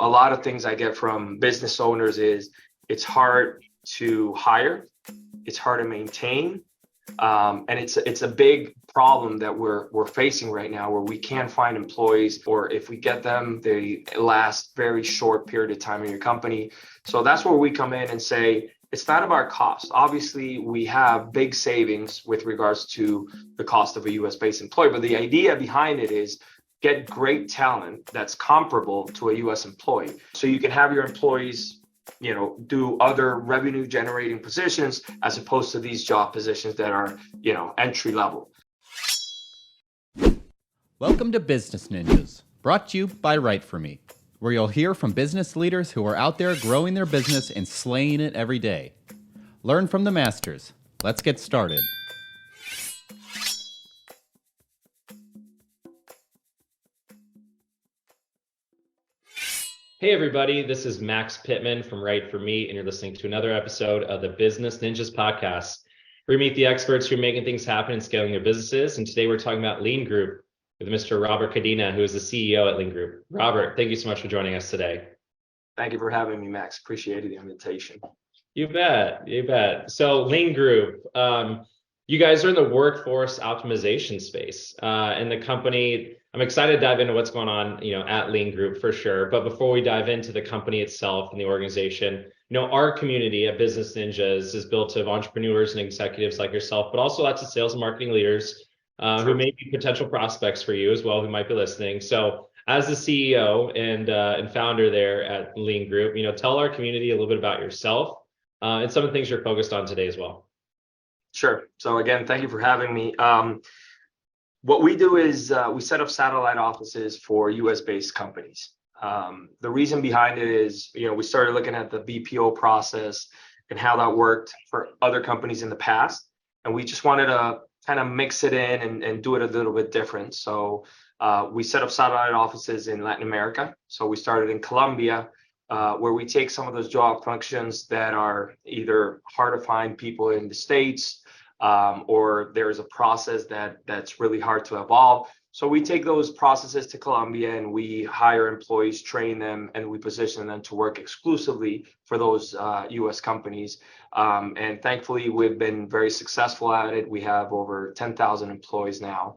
a lot of things I get from business owners is it's hard to hire, it's hard to maintain, and it's a big problem that we're facing right now, where we can't find employees, or if we get them, they last very short period of time in your company. So that's where we come in and say it's not about cost. Obviously, we have big savings with regards to the cost of a US based employee, but the idea behind it is get great talent that's comparable to a US employee. So you can have your employees, do other revenue generating positions as opposed to these job positions that are, entry level. Welcome to Business Ninjas, brought to you by WriteForMe, where you'll hear from business leaders who are out there growing their business and slaying it every day. Learn from the masters. Let's get started. Hey everybody, this is Max Pittman from WriteForMe, and you're listening to another episode of the Business Ninjas podcast. We meet the experts who are making things happen and scaling their businesses, and today we're talking about Lean Group with Mr. Robert Cadena, who is the CEO at Lean Group. Robert, thank you so much for joining us today. Thank you for having me, Max. Appreciated the invitation. You bet. So Lean Group, you guys are in the workforce optimization space, and the company. I'm excited to dive into what's going on, at Lean Group for sure. But before we dive into the company itself and the organization, our community at Business Ninjas is built of entrepreneurs and executives like yourself, but also lots of sales and marketing leaders who may be potential prospects for you as well, who might be listening. So as the CEO and founder there at Lean Group, tell our community a little bit about yourself and some of the things you're focused on today as well. Sure. So again, thank you for having me. What we do is we set up satellite offices for US-based companies. The reason behind it is, we started looking at the BPO process and how that worked for other companies in the past. And we just wanted to kind of mix it in and do it a little bit different. So we set up satellite offices in Latin America. So we started in Colombia, where we take some of those job functions that are either hard to find people in the States, or there's a process that's really hard to evolve. So we take those processes to Colombia and we hire employees, train them, and we position them to work exclusively for those US companies. And thankfully, we've been very successful at it. We have over 10,000 employees now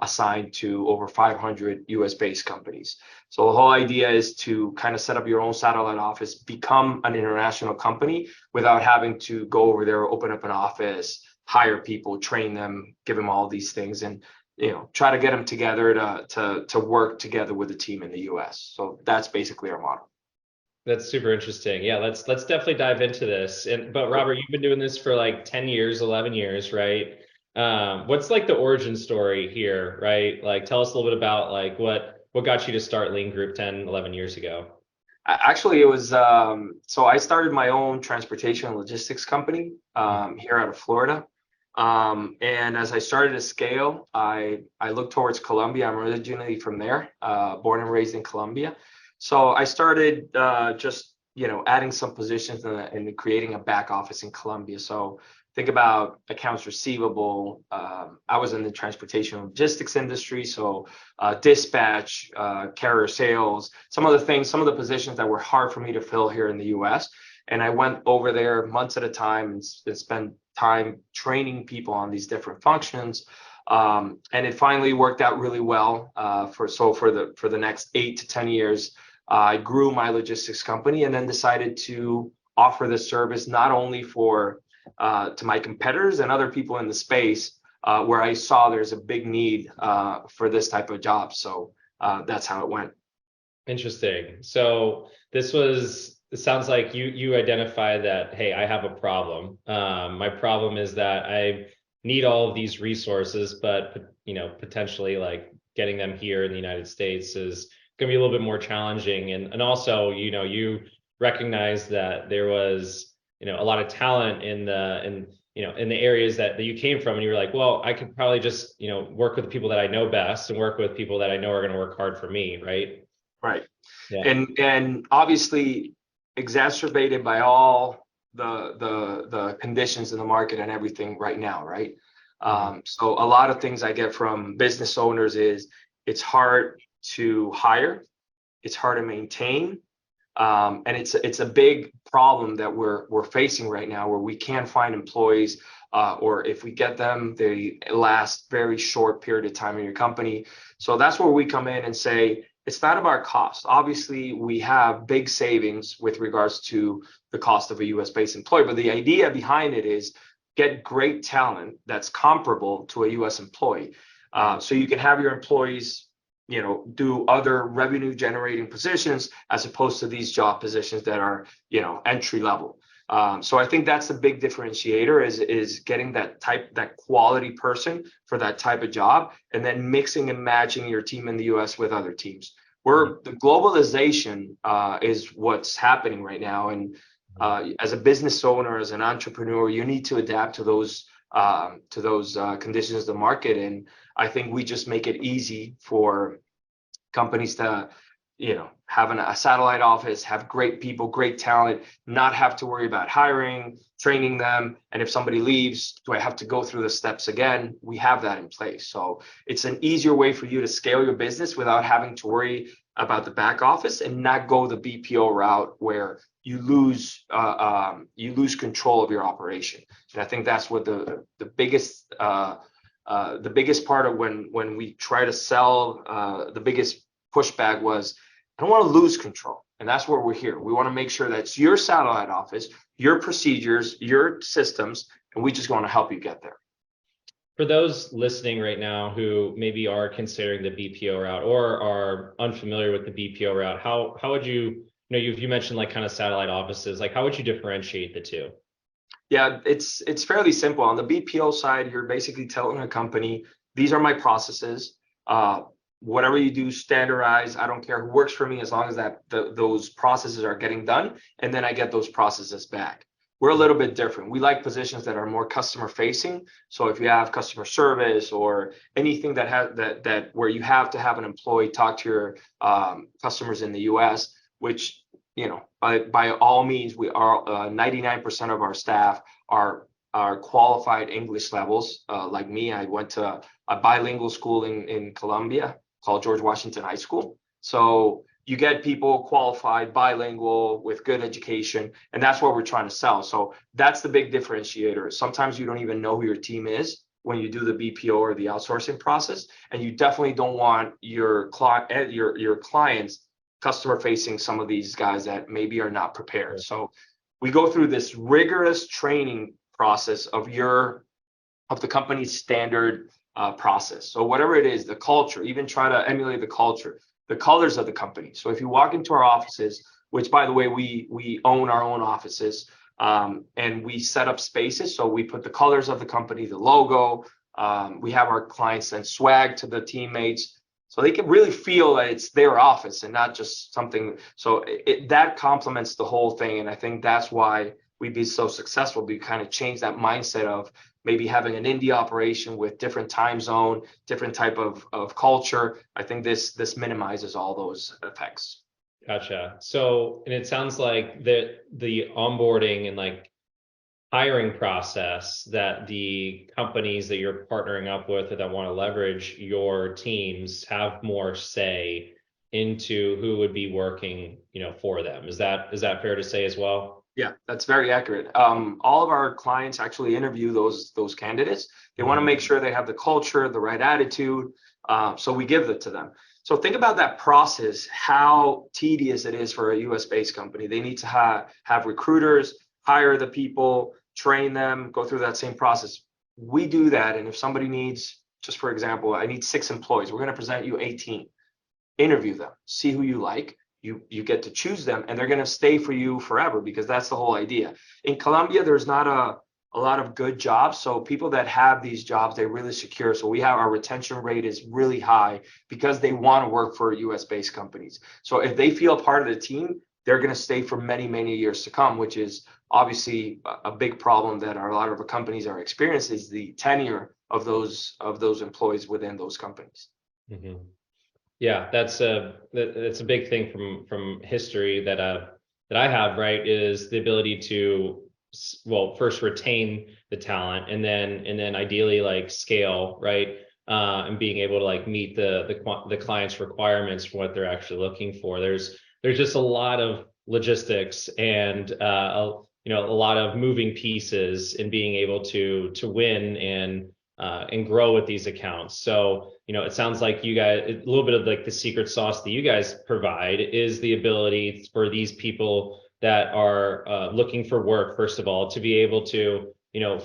assigned to over 500 US-based companies. So the whole idea is to kind of set up your own satellite office, become an international company without having to go over there, open up an office, hire people, train them, give them all these things, and try to get them together to work together with a team in the US. So that's basically our model. That's super interesting. Yeah, let's definitely dive into this. But Robert, you've been doing this for like 10 years, 11 years, right? What's like the origin story here, right? Like tell us a little bit about like what got you to start Lean Group 10, 11 years ago? Actually, it was so I started my own transportation and logistics company here out of Florida. And as I started to scale, I looked towards Colombia. I'm originally from there, born and raised in Colombia. So I started just, adding some positions and creating a back office in Colombia. So think about accounts receivable. I was in the transportation and logistics industry. So dispatch, carrier sales, some of the positions that were hard for me to fill here in the US. And I went over there months at a time and spent time training people on these different functions. And it finally worked out really well for the next 8 to 10 years. I grew my logistics company and then decided to offer this service not only to my competitors and other people in the space where I saw there's a big need for this type of job. So that's how it went. Interesting. So it sounds like you identify that, hey, I have a problem. My problem is that I need all of these resources, but potentially like getting them here in the United States is going to be a little bit more challenging. And also, you recognize that there was, a lot of talent in the areas that you came from, and you were like, well, I could probably just, work with the people that I know best and work with people that I know are going to work hard for me, right? Right. Yeah. And obviously exacerbated by all the conditions in the market and everything right now, right? So a lot of things I get from business owners is it's hard to hire, it's hard to maintain, And it's a big problem that we're facing right now, where we can't find employees, or if we get them, they last very short period of time in your company. So that's where we come in and say, it's not about cost. Obviously, we have big savings with regards to the cost of a US based employee, but the idea behind it is get great talent that's comparable to a US employee. So you can have your employees, do other revenue generating positions as opposed to these job positions that are, entry level. So I think that's the big differentiator is getting that quality person for that type of job, and then mixing and matching your team in the US with other teams. Where the globalization is what's happening right now. And as a business owner, as an entrepreneur, you need to adapt to those conditions of the market. And I think we just make it easy for companies to, have a satellite office, have great people, great talent, not have to worry about hiring, training them. And if somebody leaves, do I have to go through the steps again? We have that in place. So it's an easier way for you to scale your business without having to worry about the back office, and not go the BPO route where you lose control of your operation. And I think that's what the biggest part of when we try to sell, the biggest pushback was, I don't want to lose control. And that's where we're here. We want to make sure that's your satellite office, your procedures, your systems, and we just want to help you get there. For those listening right now who maybe are considering the BPO route or are unfamiliar with the BPO route, how would you, you mentioned like kind of satellite offices, like how would you differentiate the two? Yeah, it's fairly simple. On the BPO side, you're basically telling a company, these are my processes. Whatever you do, standardize. I don't care who works for me, as long as those processes are getting done, and then I get those processes back. We're a little bit different. We like positions that are more customer facing. So if you have customer service or anything that has that where you have to have an employee talk to your customers in the US, which by all means, we are 99% of our staff are qualified English levels. Like me, I went to a bilingual school in Colombia called George Washington High School. So you get people qualified, bilingual, with good education, and that's what we're trying to sell. So that's the big differentiator. Sometimes you don't even know who your team is when you do the BPO or the outsourcing process, and you definitely don't want your clients customer facing some of these guys that maybe are not prepared. So we go through this rigorous training process of the company's standard process. So whatever it is, the culture, even try to emulate the culture, the colors of the company. So if you walk into our offices, which by the way, we own our own offices, and we set up spaces. So we put the colors of the company, the logo, we have our clients send swag to the teammates, so they can really feel that it's their office and not just something. So that complements the whole thing. And I think that's why we've been so successful. We kind of change that mindset of maybe having an indie operation with different time zone, different type of culture. I think this minimizes all those effects. Gotcha. So, and it sounds like the onboarding and like hiring process that the companies that you're partnering up with or that want to leverage your teams have more say into who would be working, for them. Is that fair to say as well? Yeah, that's very accurate. All of our clients actually interview those candidates. They want to make sure they have the culture, the right attitude. So we give it to them. So think about that process, how tedious it is for a US based company. They need to have recruiters, hire the people, train them, go through that same process. We do that. And if somebody needs, just for example, I need 6 employees, we're going to present you 18, interview them, see who you like. You get to choose them, and they're going to stay for you forever, because that's the whole idea. In Colombia, there's not a lot of good jobs. So people that have these jobs, they're really secure. So we have our retention rate is really high because they want to work for US based companies. So if they feel part of the team, they're going to stay for many, many years to come, which is obviously a big problem that a lot of the companies are experiencing, is the tenure of those employees within those companies. Mm-hmm. Yeah, that's a big thing from history that I have, right, is the ability to, well, first retain the talent and then ideally like scale, right, and being able to like meet the client's requirements for what they're actually looking for. There's just a lot of logistics and a lot of moving pieces in being able to win and grow with these accounts. So, it sounds like you guys, a little bit of like the secret sauce that you guys provide is the ability for these people that are looking for work, first of all, to be able to,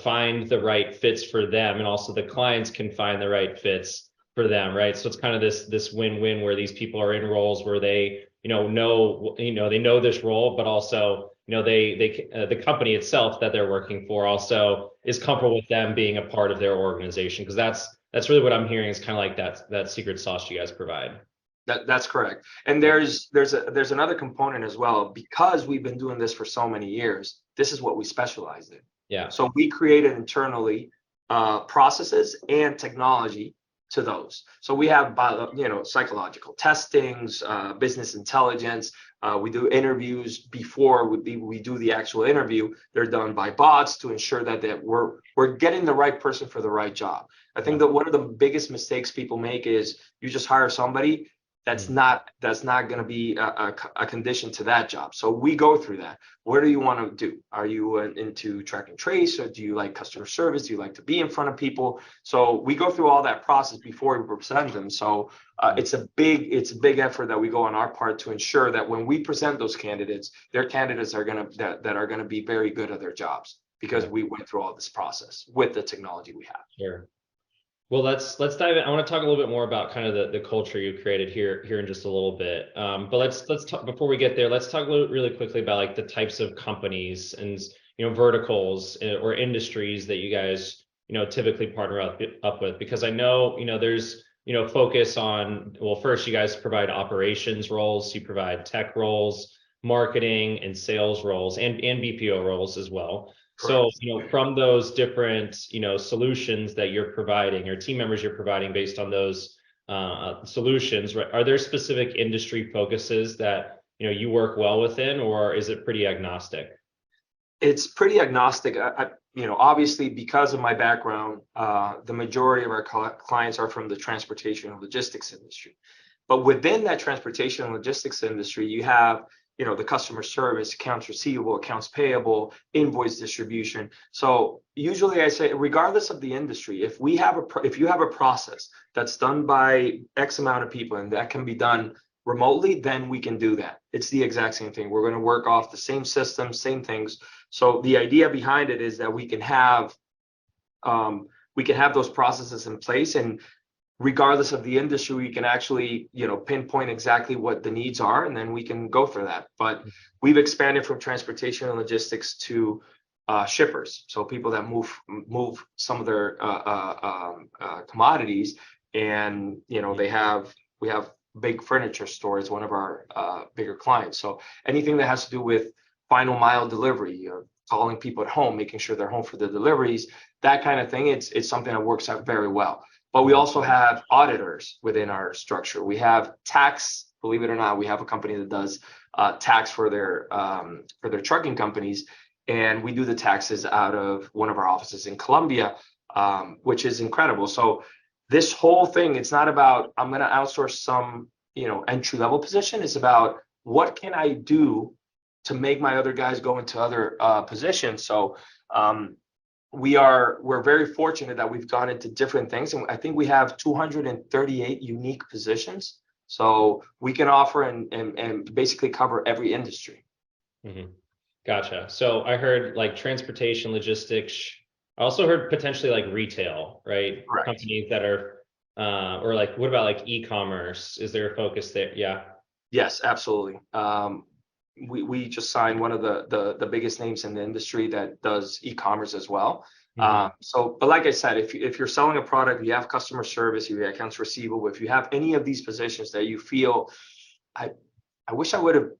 find the right fits for them, and also the clients can find the right fits for them, right? So it's kind of this win-win where these people are in roles where they, they know this role, but also, the company itself that they're working for also is comfortable with them being a part of their organization, because that's really what I'm hearing is kind of like that secret sauce you guys provide. That's correct. And there's another component as well, because we've been doing this for so many years. This is what we specialize in. Yeah. So we created internally processes and technology to those. So we have psychological testings, business intelligence. We do interviews before we do the actual interview. They're done by bots to ensure that we're getting the right person for the right job. I think that one of the biggest mistakes people make is you just hire somebody. That's not going to be a condition to that job. So we go through that. What do you want to do? Are you into track and trace, or do you like customer service? Do you like to be in front of people? So we go through all that process before we present them. So it's a big effort that we go on our part to ensure that when we present those candidates, their candidates are that are going to be very good at their jobs, because we went through all this process with the technology we have. Sure. Well, let's dive in. I want to talk a little bit more about kind of the culture you created here in just a little bit. But let's talk, before we get there, let's talk really quickly about like the types of companies and verticals or industries that you guys typically partner up with, because I know there's focus on, well, first you guys provide operations roles, you provide tech roles, marketing and sales roles, and BPO roles as well. So, from those different, solutions that you're providing, or team members you're providing based on those solutions, right? Are there specific industry focuses that, you work well within, or is it pretty agnostic? It's pretty agnostic. Obviously, because of my background, the majority of our clients are from the transportation and logistics industry. But within that transportation and logistics industry, you have the customer service, accounts receivable, accounts payable, invoice distribution. So usually I say, regardless of the industry, if you have a process that's done by X amount of people and that can be done remotely, then we can do that. It's the exact same thing. We're going to work off the same system, same things. So the idea behind it is that we can have those processes in place, and regardless of the industry, we can actually, pinpoint exactly what the needs are, and then we can go for that. But we've expanded from transportation and logistics to shippers, so people that move some of their commodities, and we have big furniture stores, one of our bigger clients. So anything that has to do with final mile delivery, calling people at home, making sure they're home for the deliveries, that kind of thing, it's something that works out very well. But we also have auditors within our structure. We have tax, believe it or not, we have a company that does tax for their trucking companies, and we do the taxes out of one of our offices in Colombia, which is incredible. So this whole thing, it's not about I'm going to outsource some entry level position. It's about what can I do to make my other guys go into other positions. So we're very fortunate that we've gone into different things, and I think we have 238 unique positions, so we can offer and basically cover every industry. Mm-hmm. Gotcha. So I heard like transportation, logistics. I also heard potentially like retail, right? Correct. Companies that are or like, what about like e-commerce? Is there a focus there? Yeah. Yes, absolutely. We just signed one of the biggest names in the industry that does e-commerce as well. But like I said, if you're selling a product, you have customer service, you have accounts receivable, if you have any of these positions that you feel, I wish I would have,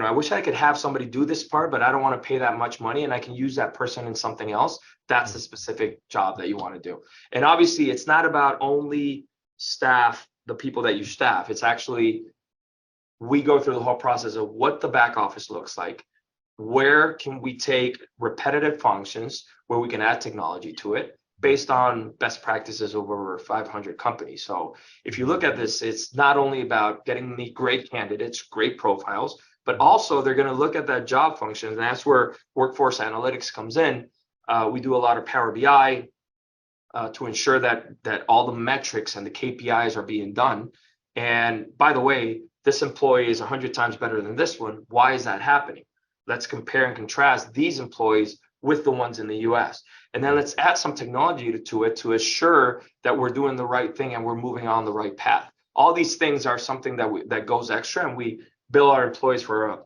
I wish I could have somebody do this part, but I don't want to pay that much money and I can use that person in something else. That's the specific job that you want to do. And obviously it's not about only the people that you staff. It's actually, we go through the whole process of what the back office looks like. Where can we take repetitive functions where we can add technology to it based on best practices over 500 companies. So if you look at this, it's not only about getting me great candidates, great profiles, but also they're going to look at that job function, and that's where workforce analytics comes in. We do a lot of Power BI to ensure that all the metrics and the KPIs are being done. And by the way, this employee is 100 times better than this one. Why is that happening? Let's compare and contrast these employees with the ones in the US. And then let's add some technology to it to assure that we're doing the right thing and we're moving on the right path. All these things are something that goes extra, and we bill our employees for a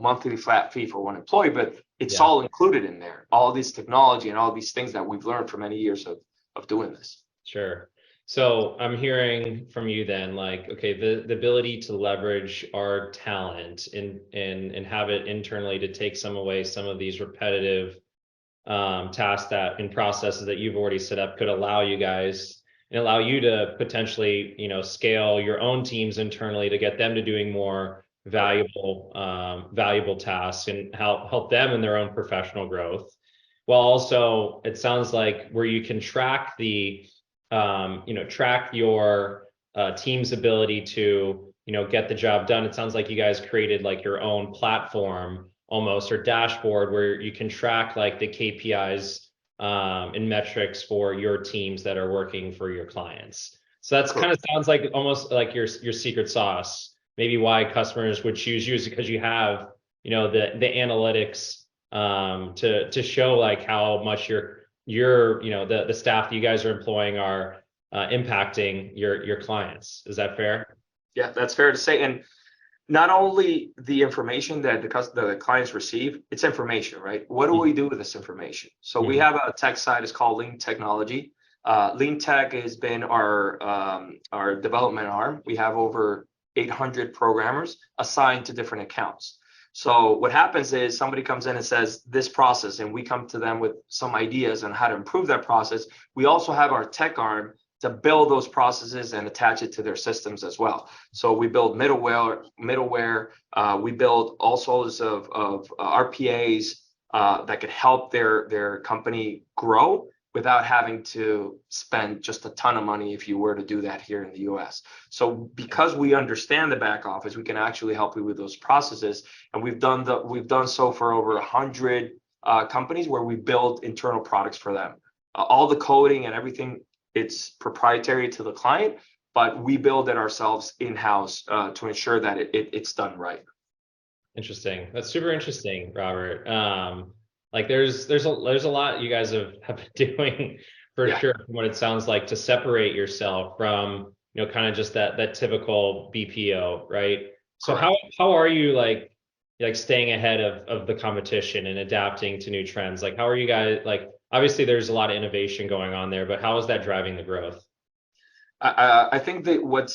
monthly flat fee for one employee, but it's all included in there. All this technology and all these things that we've learned for many years of doing this. Sure. So I'm hearing from you then, like, okay, the ability to leverage our talent and have it internally to take some of these repetitive tasks that in processes that you've already set up could allow you guys and allow you to potentially, scale your own teams internally to get them to doing more valuable tasks and help them in their own professional growth. While also, it sounds like where you can track track your team's ability to, get the job done. It sounds like you guys created like your own platform almost, or dashboard, where you can track like the KPIs and metrics for your teams that are working for your clients. So that's kind of sounds like almost like your secret sauce. Maybe why customers would choose you is because you have, the analytics to show like how much your the staff that you guys are employing are impacting your clients. Is that fair? Yeah, that's fair to say. And not only the information that the clients receive, it's information, right? What do we do with this information? So we have a tech side, it's called Lean Technology. Lean Tech has been our development arm. We have over 800 programmers assigned to different accounts. So what happens is somebody comes in and says this process, and we come to them with some ideas on how to improve that process. We also have our tech arm to build those processes and attach it to their systems as well. So we build middleware. We build all sorts of RPAs that could help their company grow without having to spend just a ton of money if you were to do that here in the US. So because we understand the back office, we can actually help you with those processes. And we've done so for over 100 companies where we build internal products for them. All the coding and everything, it's proprietary to the client, but we build it ourselves in-house to ensure that it's done right. Interesting. That's super interesting, Robert. Like there's a lot you guys have been doing for sure, from what it sounds like, to separate yourself from, kind of just that typical BPO, right? So how are you like staying ahead of the competition and adapting to new trends? Like, how are you guys, like, obviously there's a lot of innovation going on there, but how is that driving the growth? I think that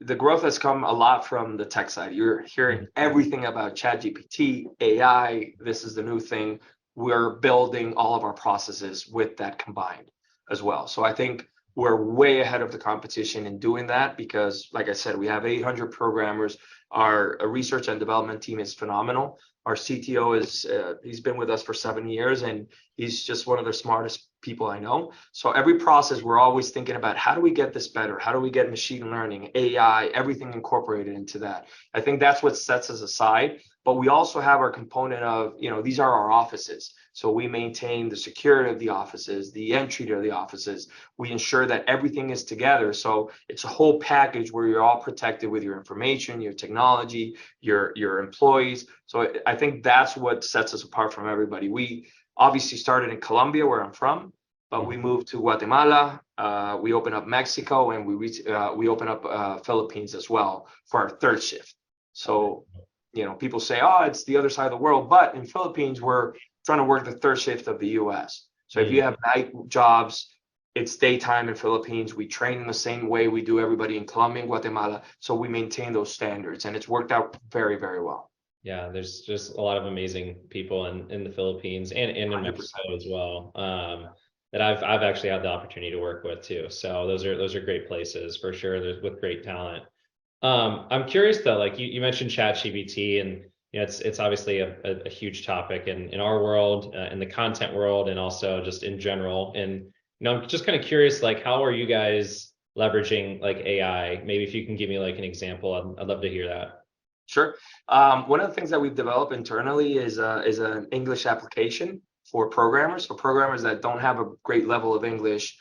the growth has come a lot from the tech side. You're hearing everything about ChatGPT, AI. This is the new thing. We're building all of our processes with that combined as well. So I think we're way ahead of the competition in doing that because, like I said, we have 800 programmers. Our research and development team is phenomenal. Our CTO he's been with us for 7 years, and he's just one of the smartest people I know. So every process, we're always thinking about how do we get this better? How do we get machine learning, AI, everything incorporated into that? I think that's what sets us aside. But we also have our component of, these are our offices. So we maintain the security of the offices, the entry to the offices. We ensure that everything is together. So it's a whole package where you're all protected with your information, your technology, your employees. So I think that's what sets us apart from everybody. We obviously started in Colombia, where I'm from, but we moved to Guatemala. We opened up Mexico, and we opened up Philippines as well for our third shift. So people say, oh, it's the other side of the world. But in Philippines, we're trying to work the third shift of the US. So if you have night jobs, it's daytime in Philippines. We train in the same way we do everybody in Colombia and Guatemala. So we maintain those standards, and it's worked out very, very well. Yeah, there's just a lot of amazing people in the Philippines and in 100%. Mexico as well, that I've actually had the opportunity to work with too. So those are great places for sure. There's with great talent. I'm curious though, like you mentioned ChatGPT, and it's obviously a huge topic in our world, in the content world, and also just in general. And I'm just kind of curious, like, how are you guys leveraging like AI? Maybe if you can give me like an example, I'd love to hear that. Sure. One of the things that we've developed internally is an English application for programmers. For programmers that don't have a great level of English,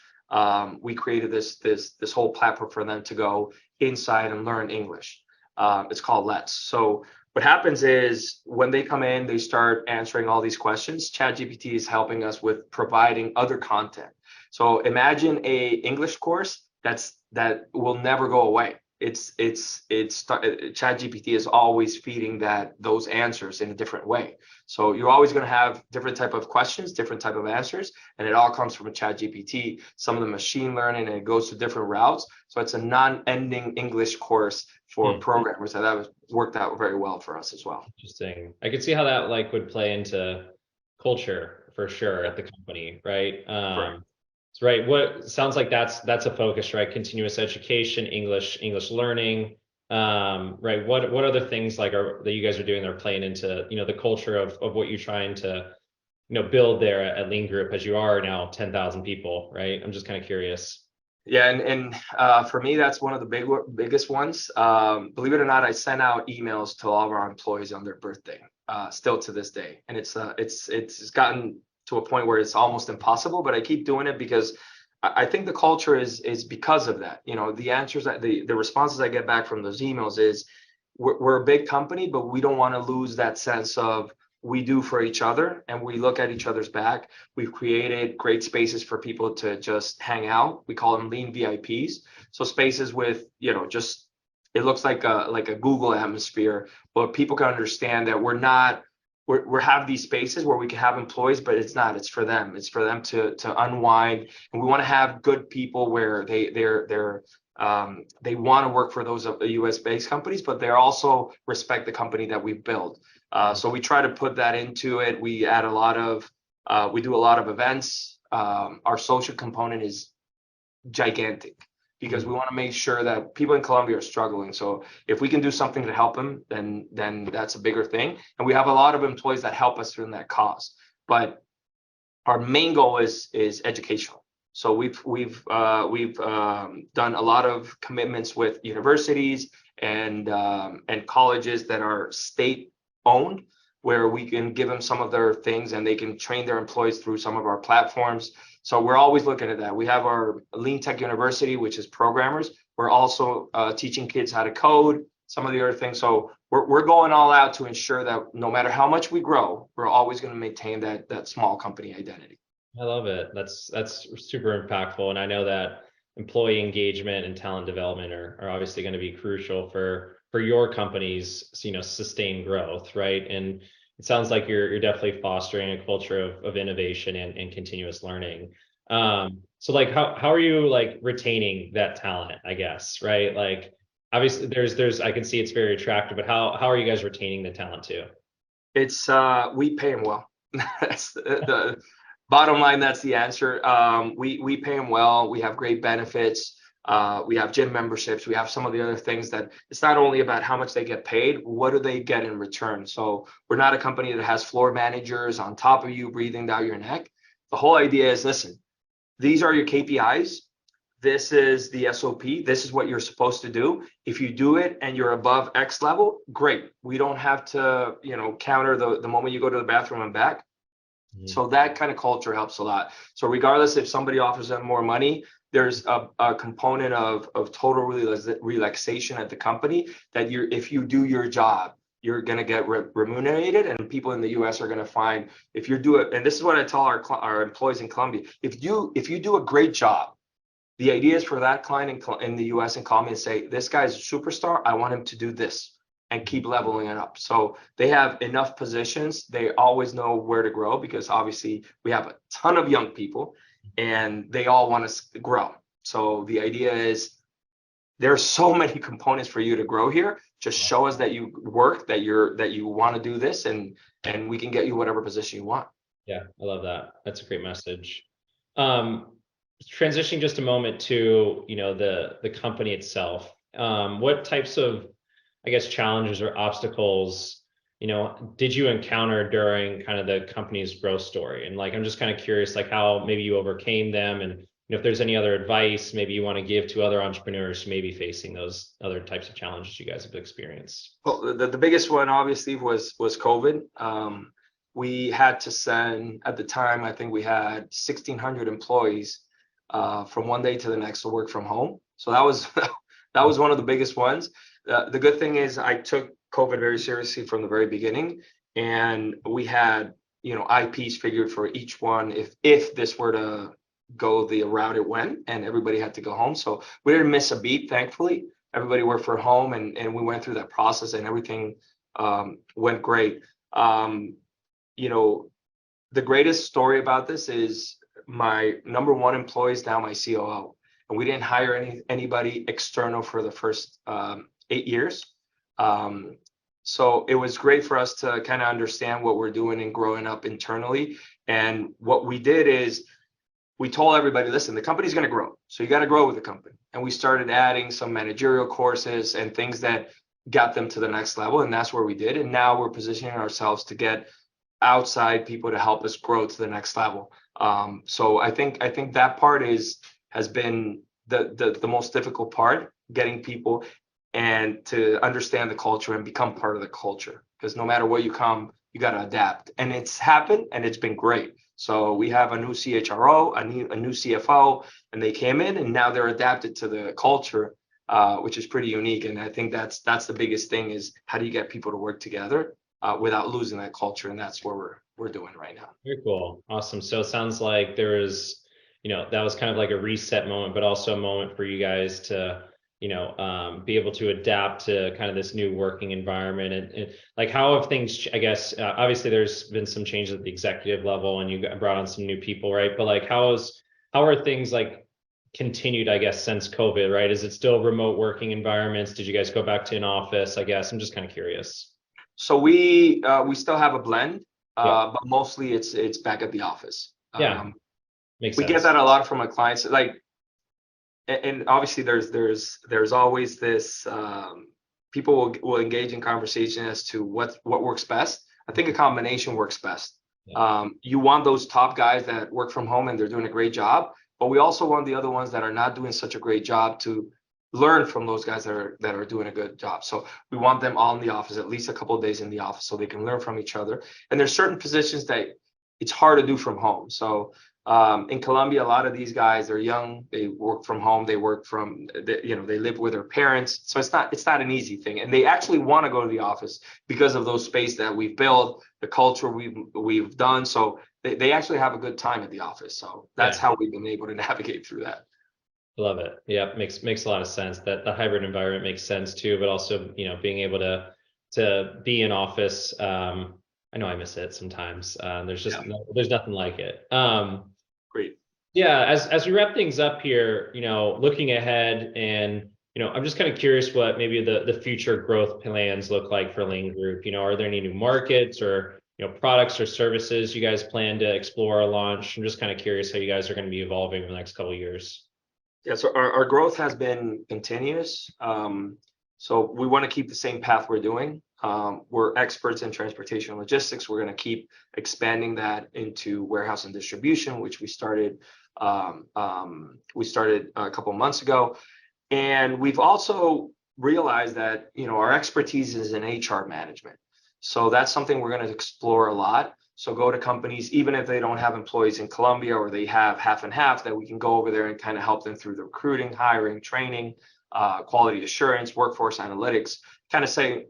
we created this whole platform for them to go inside and learn English. It's called Let's. So what happens is when they come in, they start answering all these questions. ChatGPT is helping us with providing other content. So imagine a English course that will never go away. ChatGPT is always feeding those answers in a different way. So you're always going to have different type of questions, different type of answers, and it all comes from a ChatGPT. Some of the machine learning, and it goes to different routes. So it's a non-ending English course for programmers, and that worked out very well for us as well. Interesting. I could see how that like would play into culture for sure at the company, right? Right. What sounds like that's a focus, right? Continuous education, English learning. Right. What other things like that you guys are doing that are playing into, the culture of what you're trying to, build there at Lean Group as you are now 10,000 people, right? I'm just kind of curious. Yeah, and for me, that's one of the biggest ones. Believe it or not, I send out emails to all of our employees on their birthday, still to this day, and it's gotten to a point where it's almost impossible, but I keep doing it because I think the culture is because of that. The answers that the responses I get back from those emails is we're a big company, but we don't want to lose that sense of we do for each other and we look at each other's back. We've created great spaces for people to just hang out. We call them Lean VIPs. So spaces with, just it looks like a Google atmosphere, but people can understand that we have these spaces where we can have employees, but it's for them. It's for them to unwind. And we want to have good people where they want to work for those US based companies, but they also respect the company that we've built. So we try to put that into it. We do a lot of events. Our social component is gigantic because we want to make sure that people in Colombia are struggling. So if we can do something to help them, then that's a bigger thing. And we have a lot of employees that help us in that cause. But our main goal is educational. So we've done a lot of commitments with universities and colleges that are state owned, where we can give them some of their things and they can train their employees through some of our platforms. So we're always looking at that. We have our Lean Tech University, which is programmers. We're also teaching kids how to code, some of the other things. So we're going all out to ensure that no matter how much we grow, we're always going to maintain that small company identity. I love it. That's super impactful. And I know that employee engagement and talent development are obviously going to be crucial for your company's, sustained growth, right? And it sounds like you're definitely fostering a culture of innovation and continuous learning. So like how are you like retaining that talent, I guess, right? Like obviously there's I can see it's very attractive, but how are you guys retaining the talent too? It's we pay them well. That's the bottom line. That's the answer. We pay them well. We have great benefits. We have gym memberships. We have some of the other things that it's not only about how much they get paid, what do they get in return? So we're not a company that has floor managers on top of you breathing down your neck. The whole idea is, listen, these are your KPIs. This is the SOP. This is what you're supposed to do. If you do it and you're above X level, great. We don't have to, counter the moment you go to the bathroom and back. So that kind of culture helps a lot. So regardless if somebody offers them more money, there's a component of total relaxation at the company that if you do your job, you're going to get remunerated, and people in the US are going to find if you do it. And this is what I tell our employees in Colombia. If you do a great job, the idea is for that client in the US and Colombia to say, this guy's a superstar. I want him to do this and keep leveling it up. So they have enough positions. They always know where to grow because obviously we have a ton of young people and they all want to grow. So the idea is there's so many components for you to grow here. Just show us that you work, that you want to do this, and we can get you whatever position you want. Yeah, I love that. That's a great message. Transitioning just a moment to, the company itself. What types of, I guess, challenges or obstacles, did you encounter during kind of the company's growth story? And like, I'm just kind of curious, like how maybe you overcame them and if there's any other advice maybe you want to give to other entrepreneurs who may be facing those other types of challenges you guys have experienced. Well, the biggest one obviously was COVID. We had to send, at the time, I think we had 1,600 employees from one day to the next to work from home. So that was that was one of the biggest ones. The good thing is I took COVID very seriously from the very beginning, and we had IPs figured for each one if this were to go the route it went, and everybody had to go home. So we didn't miss a beat, thankfully. Everybody worked from home, and we went through that process, and everything went great. The greatest story about this is my number one employee is now my COO, and we didn't hire anybody external for the first 8 years. So it was great for us to kind of understand what we're doing and growing up internally. And what we did is we told everybody, listen, the company's going to grow, so you got to grow with the company. And we started adding some managerial courses and things that got them to the next level, and that's where we did. And now we're positioning ourselves to get outside people to help us grow to the next level. So I think that part has been the most difficult part, getting people and to understand the culture and become part of the culture. Because no matter where you come, you got to adapt, and it's happened, and it's been great. So we have a new CHRO, a new CFO, and they came in, and now they're adapted to the culture, which is pretty unique. And I think that's the biggest thing, is how do you get people to work together without losing that culture, and that's where we're doing right now. Very cool. Awesome. So it sounds like there was, that was kind of like a reset moment, but also a moment for you guys to, be able to adapt to kind of this new working environment. And like, how have things, I guess, obviously there's been some changes at the executive level, and you brought on some new people, right? But like, how are things like continued, I guess, since COVID, right? Is it still remote working environments? Did you guys go back to an office? I guess I'm just kind of curious. So we still have a blend, Yeah. but mostly it's back at the office. Yeah. Makes We sense. get that a lot from our clients, like, and obviously there's always this people will engage in conversation as to what works best. I think a combination works best. Yeah. You want those top guys that work from home and they're doing a great job, but we also want the other ones that are not doing such a great job to learn from those guys that are doing a good job. So we want them all in the office, at least a couple of days in the office, so they can learn from each other. And there's certain positions that it's hard to do from home. So in Colombia, a lot of these guys are young. They work from home. They work from, they live with their parents. So it's not an easy thing. And they actually want to go to the office because of those space that we've built, the culture we've done. So they actually have a good time at the office. So that's how we've been able to navigate through that. Love it. Yeah, makes a lot of sense. That the hybrid environment makes sense too, but also, being able to be in office. I know I miss it sometimes. There's just there's nothing like it. Great. Yeah, as we wrap things up here, looking ahead, and I'm just kind of curious what maybe the future growth plans look like for Lane Group. Are there any new markets or products or services you guys plan to explore or launch? I'm just kind of curious how you guys are going to be evolving in the next couple of years. Yeah, so our growth has been continuous. So we want to keep the same path we're doing. We're experts in transportation and logistics. We're going to keep expanding that into warehouse and distribution, which we started a couple of months ago. And we've also realized that our expertise is in HR management. So that's something we're going to explore a lot. So go to companies, even if they don't have employees in Colombia, or they have half and half, that we can go over there and kind of help them through the recruiting, hiring, training, quality assurance, workforce analytics, kind of say,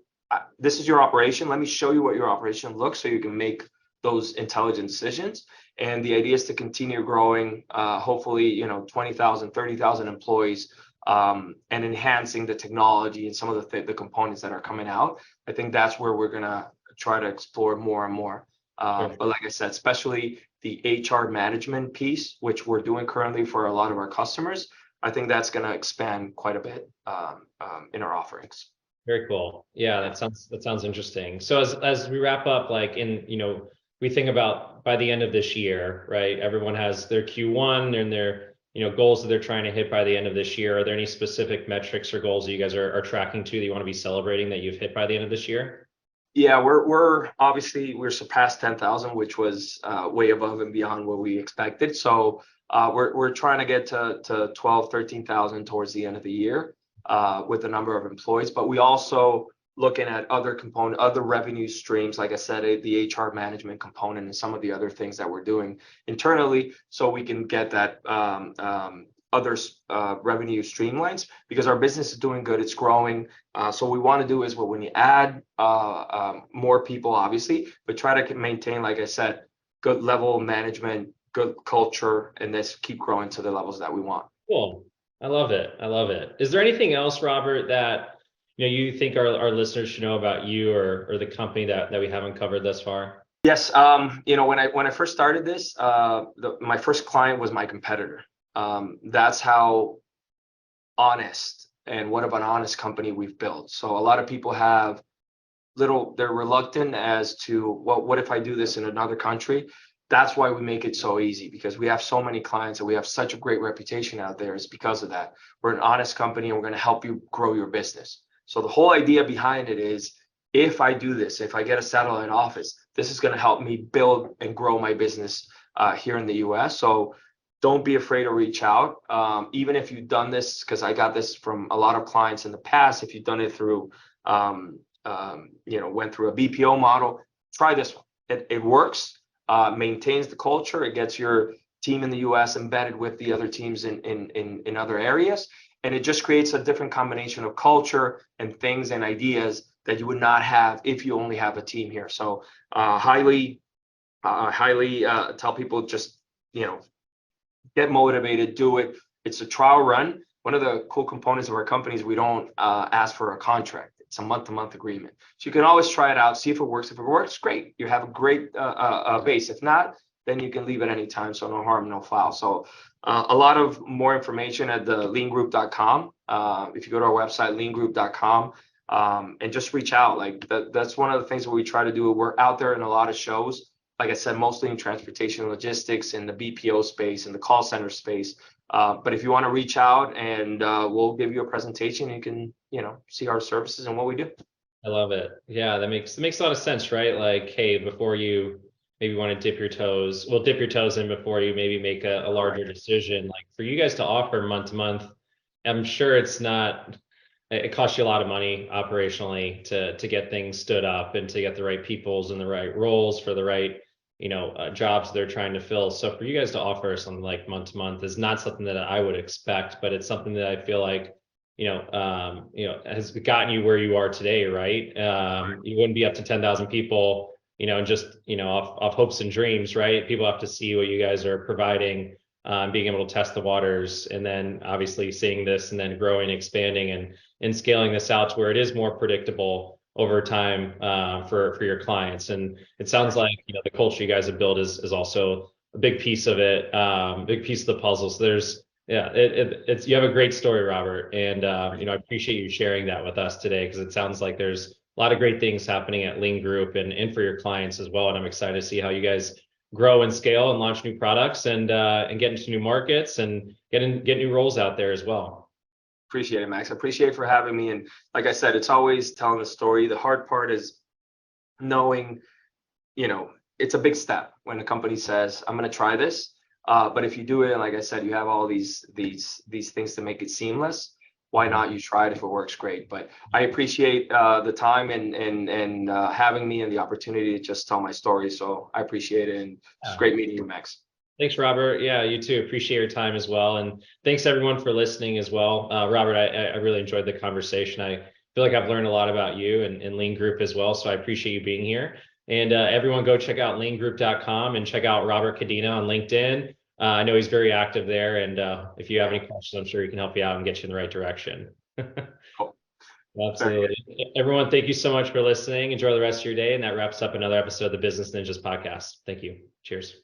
this is your operation. Let me show you what your operation looks, so you can make those intelligent decisions. And the idea is to continue growing, hopefully, 20,000, 30,000 employees, and enhancing the technology and some of the components that are coming out. I think that's where we're going to try to explore more and more. But like I said, especially the HR management piece, which we're doing currently for a lot of our customers, I think that's going to expand quite a bit in our offerings. Very cool. Yeah, that sounds interesting. So as we wrap up, like we think about by the end of this year, right? Everyone has their Q1 and their goals that they're trying to hit by the end of this year. Are there any specific metrics or goals that you guys are tracking to that you want to be celebrating that you've hit by the end of this year? Yeah, we're obviously surpassed 10,000, which was way above and beyond what we expected. So We're trying to get to 12, 13,000 towards the end of the year with the number of employees, but we also looking at other revenue streams, like I said, the HR management component and some of the other things that we're doing internally, so we can get that other revenue streamlines, because our business is doing good, it's growing. So what we want to do is, when you add more people, obviously, but try to maintain, like I said, good level management, good culture, and just keep growing to the levels that we want. Cool. I love it. I love it. Is there anything else, Robert, that you think our listeners should know about you or the company that we haven't covered thus far? Yes. When I first started this, my first client was my competitor. That's how honest and what of an honest company we've built. So a lot of people they're reluctant as to, well, what if I do this in another country? That's why we make it so easy, because we have so many clients and we have such a great reputation out there. Is because of that. We're an honest company and we're going to help you grow your business. So the whole idea behind it is, if I do this, if I get a satellite office, this is going to help me build and grow my business here in the US. So don't be afraid to reach out. Even if you've done this, because I got this from a lot of clients in the past, if you've done it through, went through a BPO model, try this one. It works, maintains the culture. It gets your team in the US embedded with the other teams in other areas. And it just creates a different combination of culture and things and ideas that you would not have if you only have a team here. So highly tell people, just, get motivated, do it. It's a trial run. One of the cool components of our company is we don't ask for a contract. It's a month-to-month agreement. So you can always try it out, see if it works. If it works, great. You have a great base. If not, then you can leave at any time. So no harm, no foul. So a lot of more information at the leangroup.com. If you go to our website, leangroup.com, and just reach out. Like that's one of the things that we try to do. We're out there in a lot of shows, like I said, mostly in transportation and logistics, in the BPO space, in the call center space. But if you want to reach out, and we'll give you a presentation, you can, see our services and what we do. I love it. Yeah, that makes a lot of sense, right? Like, hey, before you maybe want to dip your toes in before you maybe make a larger decision. Like, for you guys to offer month to month, I'm sure it costs you a lot of money operationally to get things stood up and to get the right peoples in the right roles for the right jobs they're trying to fill. So for you guys to offer something like month to month is not something that I would expect, but it's something that I feel like has gotten you where you are today, right? You wouldn't be up to 10,000 people, and just off hopes and dreams, right? People have to see what you guys are providing, being able to test the waters, and then obviously seeing this and then growing, expanding, and scaling this out to where it is more predictable over time for your clients. And it sounds like the culture you guys have built is also a big piece of it, big piece of the puzzle. So it's you have a great story, Robert, and I appreciate you sharing that with us today, because it sounds like there's a lot of great things happening at Lean Group and for your clients as well. And I'm excited to see how you guys grow and scale and launch new products and get into new markets and get new roles out there as well. Appreciate it, Max. I appreciate for having me. And like I said, it's always telling the story. The hard part is knowing, it's a big step when a company says, I'm going to try this. But if you do it, and like I said, you have all these things to make it seamless, why not? You try it. If it works, great. But I appreciate the time and having me and the opportunity to just tell my story. So I appreciate it. And it's great meeting you, Max. Thanks, Robert. Yeah, you too. Appreciate your time as well. And thanks everyone for listening as well. Robert, I really enjoyed the conversation. I feel like I've learned a lot about you and Lean Group as well. So I appreciate you being here. And everyone go check out leangroup.com and check out Robert Cadena on LinkedIn. I know he's very active there. And if you have any questions, I'm sure he can help you out and get you in the right direction. Cool. Absolutely. Everyone, thank you so much for listening. Enjoy the rest of your day. And that wraps up another episode of the Business Ninjas podcast. Thank you. Cheers.